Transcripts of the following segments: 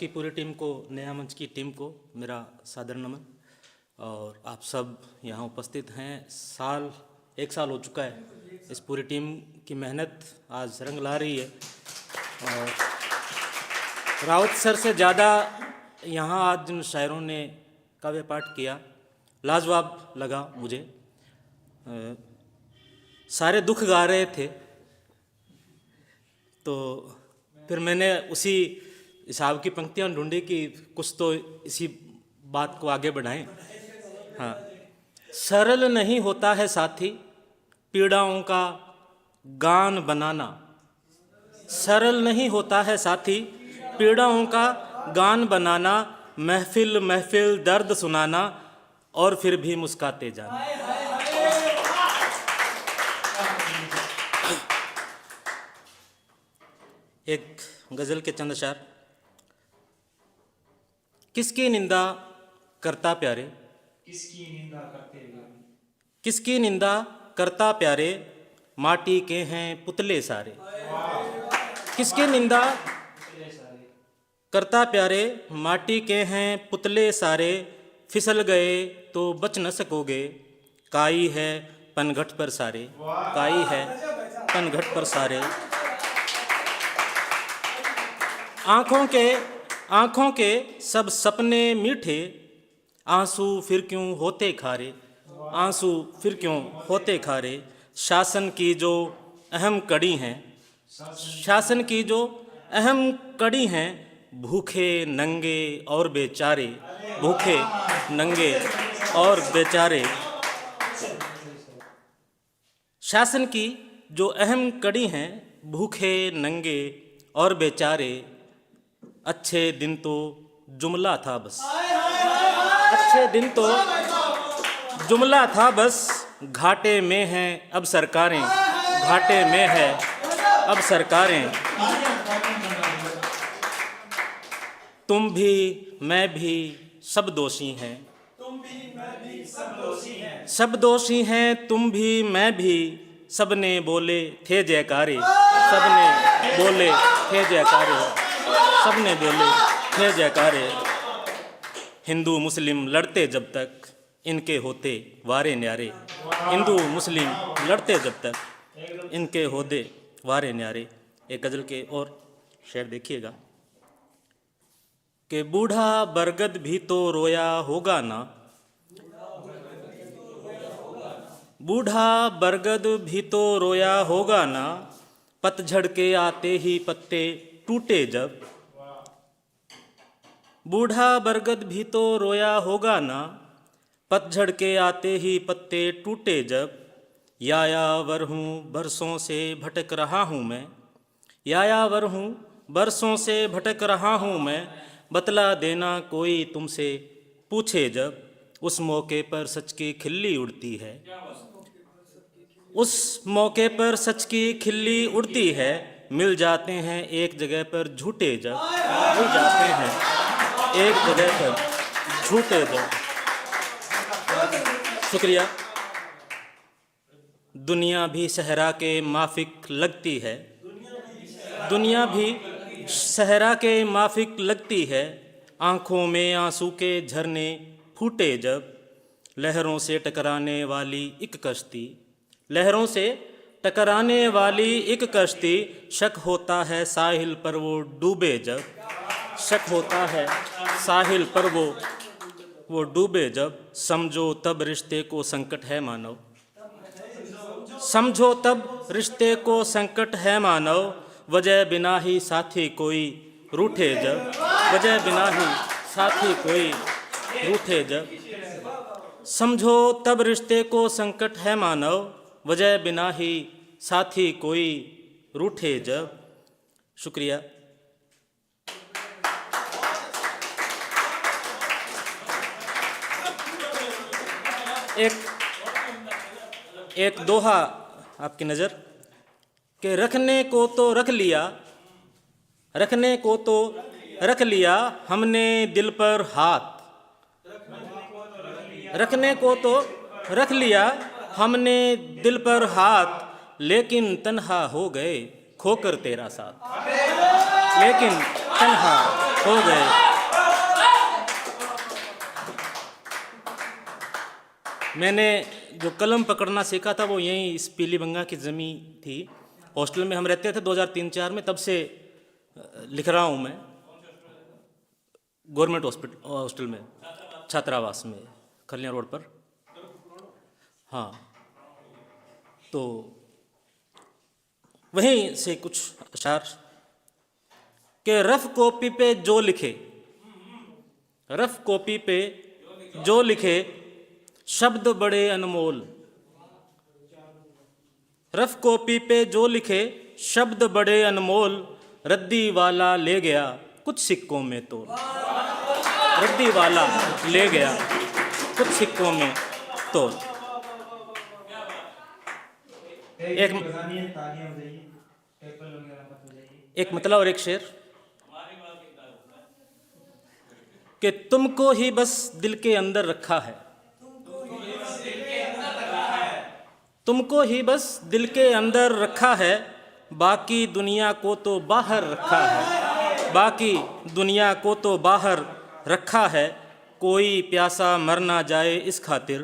की पूरी टीम को, नया मंच की टीम को मेरा सादर नमन। और आप सब यहाँ उपस्थित हैं। एक साल हो चुका है, इस पूरी टीम की मेहनत आज रंग ला रही है। और राउत सर से ज़्यादा यहाँ आज जिन शायरों ने काव्य पाठ किया, लाजवाब लगा मुझे। सारे दुख गा रहे थे, तो फिर मैंने उसी हिसाब की पंक्तियाँ ढूंढी कि कुछ तो इसी बात को आगे बढ़ाएं। हाँ, सरल नहीं होता है साथी पीड़ाओं का गान बनाना। सरल नहीं होता है साथी पीड़ाओं का गान बनाना। महफिल महफिल दर्द सुनाना और फिर भी मुस्काते जाना। एक गजल के चंद अशार। किसकी निंदा करता प्यारे, किसकी निंदा करते हैं, किसकी निंदा करता प्यारे, माटी के हैं पुतले सारे। किसकी निंदा करता प्यारे, माटी के हैं पुतले सारे। फिसल गए तो बच न सकोगे, काई है पनघट पर सारे। काई है पनघट पर सारे। आँखों के सब सपने मीठे, आंसू फिर क्यों होते खारे। आंसू फिर क्यों होते खारे। शासन की जो अहम कड़ी हैं, शासन की जो अहम कड़ी हैं, भूखे नंगे और बेचारे। भूखे नंगे और बेचारे। शासन की जो अहम कड़ी हैं, भूखे नंगे और बेचारे। अच्छे दिन तो जुमला था बस, अच्छे दिन तो जुमला था बस। घाटे में हैं अब सरकारें, घाटे में है अब सरकारें। तुम भी मैं भी सब दोषी हैं, तुम भी मैं भी सब दोषी हैं। सब दोषी हैं तुम भी मैं भी। सबने बोले थे जयकारे, सबने बोले थे जयकारे। सबने बोले थे जयकारे। हिंदू मुस्लिम लड़ते जब तक इनके होते वारे न्यारे। हिंदू मुस्लिम लड़ते जब तक इनके होते वारे न्यारे। एक गज़ल के और शेर देखिएगा कि बूढ़ा बरगद भी तो रोया होगा ना। बूढ़ा बरगद भी तो रोया होगा ना। पतझड़ के आते ही पत्ते टूटे जब। बूढ़ा बरगद भी तो रोया होगा ना। पतझड़ के आते ही पत्ते टूटे जब। यायावर हूँ बरसों से भटक रहा हूँ मैं। यायावर हूँ बरसों से भटक रहा हूँ मैं। बतला देना कोई तुमसे पूछे जब। उस मौके पर सच की खिल्ली उड़ती है। उस मौके पर सच की खिल्ली उड़ती है। मिल जाते हैं एक जगह पर झूठे जब। मिल जाते हैं एक जगह पर झूठे जब। शुक्रिया। दुनिया भी सहरा के माफिक लगती है। दुनिया भी सहरा के माफिक लगती है। आँखों में आंसू के झरने फूटे जब। लहरों से टकराने वाली एक कश्ती, लहरों से टकराने वाली एक कश्ती। शक होता है साहिल पर वो डूबे जब। शक होता है साहिल पर वो डूबे जब। समझो तब रिश्ते को संकट है मानव। समझो तब रिश्ते को संकट है मानव। वजह बिना ही साथी कोई रूठे जब। वजह बिना ही साथी कोई रूठे जब। समझो तब रिश्ते को संकट है मानव। वजह बिना ही साथी कोई रूठे जब। शुक्रिया। एक दोहा आपकी नज़र कि रखने को तो रख लिया, रखने को तो रख लिया हमने दिल पर हाथ। रखने को तो रख लिया हमने दिल पर हाथ। लेकिन तन्हा हो गए खोकर तेरा साथ। लेकिन तन्हा हो गए। मैंने जो कलम पकड़ना सीखा था वो यहीं इस पीलीबंगा की ज़मीं थी। हॉस्टल में हम रहते थे 2003-04 में, तब से लिख रहा हूँ मैं। गवर्नमेंट हॉस्टल में, छात्रावास में, खलिया रोड पर। हाँ, तो वहीं से कुछ अशार के रफ कॉपी पे जो लिखे, रफ कॉपी पे जो लिखे शब्द बड़े अनमोल। रफ कॉपी पे जो लिखे शब्द बड़े अनमोल, रद्दी वाला ले गया कुछ सिक्कों में तोल। रद्दी वाला ले गया कुछ सिक्कों में तोल। एक मतलब और एक शेर कि तुमको ही बस दिल के अंदर रखा है, तुमको ही बस दिल के अंदर रखा है, बाकी दुनिया को तो बाहर रखा है, बाकी दुनिया को तो बाहर रखा है। कोई प्यासा मर ना जाए इस खातिर,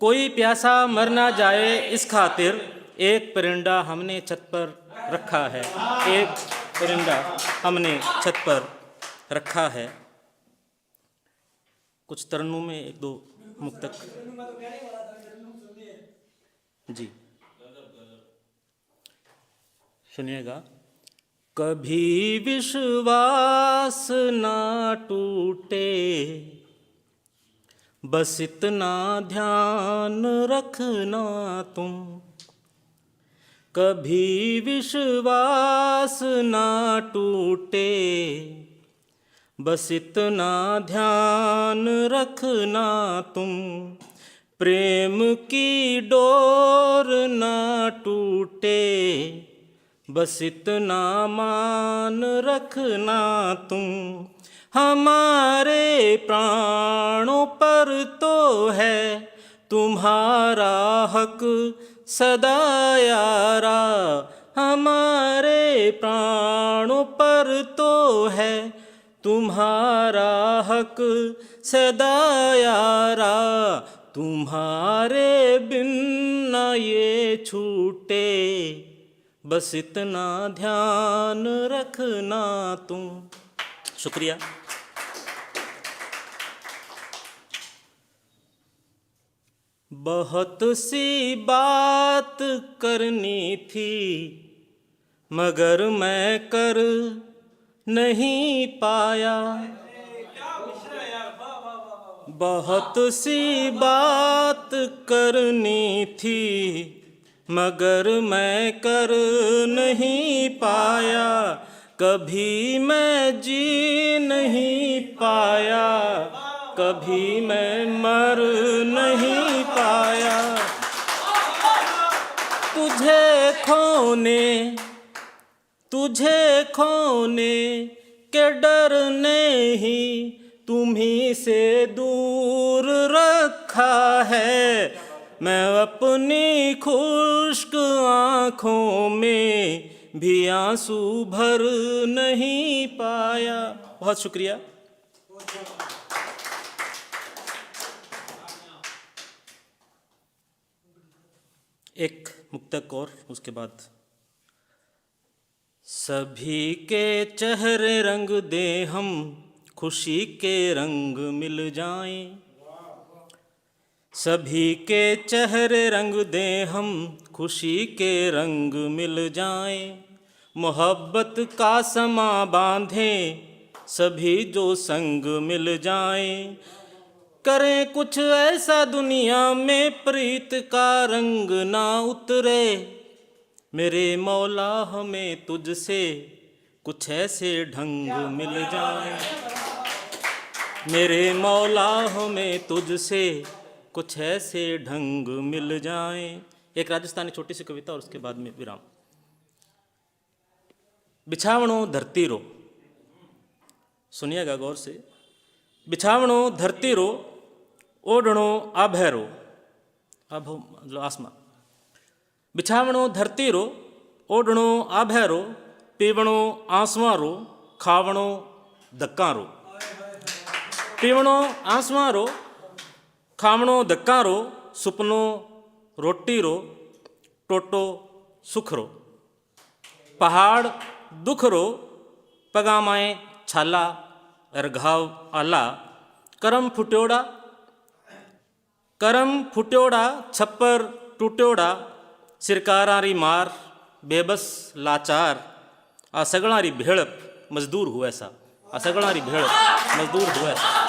कोई प्यासा मर ना जाए इस खातिर, एक परिंदा हमने छत पर रखा है, एक परिंदा हमने छत पर रखा है। कुछ तरन्नुम में एक दो मुक्तक जी सुनिएगा। कभी विश्वास ना टूटे, बस इतना ध्यान रखना तुम। कभी विश्वास ना टूटे, बस इतना ध्यान रखना तुम। प्रेम की डोर ना टूटे, बस इतना मान रखना तुम। हमारे प्राणों पर तो है तुम्हारा हक सदा यारा, हमारे प्राणों पर तो है तुम्हारा हक सदा यारा। तुम्हारे बिन न ये छूटे, बस इतना ध्यान रखना तुम। शुक्रिया। बहुत सी बात करनी थी मगर मैं कर नहीं पाया। बहुत सी बात करनी थी मगर मैं कर नहीं पाया। कभी मैं जी नहीं पाया, कभी मैं मर नहीं पाया। तुझे खोने के डर ने ही तुम्ही से दूर रखा है। मैं अपनी खुश्क आँखों में भी आंसू भर नहीं पाया। बहुत शुक्रिया। एक मुक्तक और उसके बाद। सभी के चेहरे रंग दे हम, खुशी के रंग मिल जाएं। सभी के चेहरे रंग दे हम, खुशी के रंग मिल जाएं। मोहब्बत का समा बांधें सभी जो संग मिल जाएं। करें कुछ ऐसा दुनिया में प्रीत का रंग ना उतरे। मेरे मौला हमें तुझसे कुछ ऐसे ढंग मिल जाएं। मेरे मौला हमें तुझसे कुछ ऐसे ढंग मिल जाएं। एक राजस्थानी छोटी सी कविता और उसके बाद में विराम। बिछावणो धरती रो, सुनिएगा गौर से। बिछावणो धरती रो, ओढ़णो आभे रो। अब मतलब आसमां। बिछावणो धरती रो, ओढ़णो आभे रो। पीवणो आंसुआं रो, खावणो धक्का रो, पीवणो आंसुआ रो, खावणो धक्का रो, सुपनो रोटी रो, टोटो सुख रो, पहाड़ दुख रो, पगामाए छाला और घाव आला, करम फुट्योड़ा छप्पर टूट्योड़ा, सिरकारारी मार बेबस लाचार, आ सगळारी भेड़प मजदूर हुआ सा, आ सगळारी भेड़प मजदूर हुआ सा।